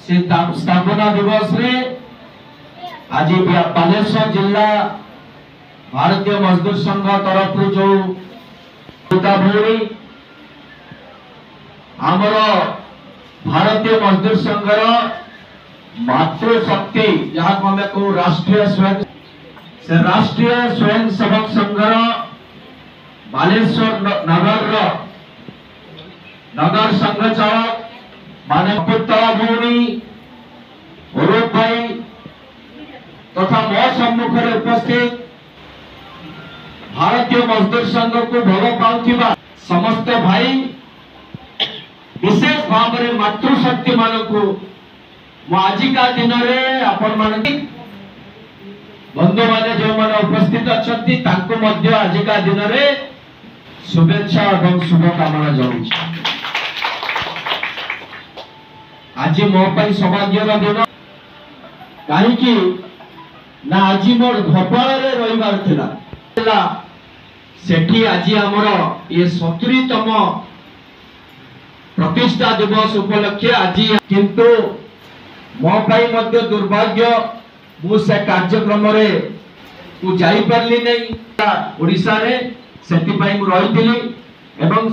से स्थापना दिवस रे आज बालेश्वर जिला भारतीय मजदूर संघ तरफ जो भूमि आमर भारतीय मजदूर संघर मातृशक्ति जहाँ को हमें को राष्ट्रीय स्वयं सेवक संघर बालेश्वर नगर संघ चालक माने पुत्र भूमि अरूप भाई तथा मो सम्मुख उपस्थित भारतीय मजदूर संघ को भोग पाउथिबा समस्त भाई विशेष भाव में मातृशक्ति मान को आजिका दिन में आपण मान बंधु माने जो माने उपस्थित अच्छी आजिका दिन में शुभेच्छा और शुभकामना जनाऊँ। आज मो सौभाग्यर दिन कहीं ना आज मोर भोपाल रविवार थिला सेठी आज आमर ये 70तम प्रतिष्ठा दिवस उपलक्षे आज किंतु मो मध्य दुर्भाग्य मु से कार्यक्रम रे जाई पारली नहीं ओडिसा रे सेति पई मु रहितली एवं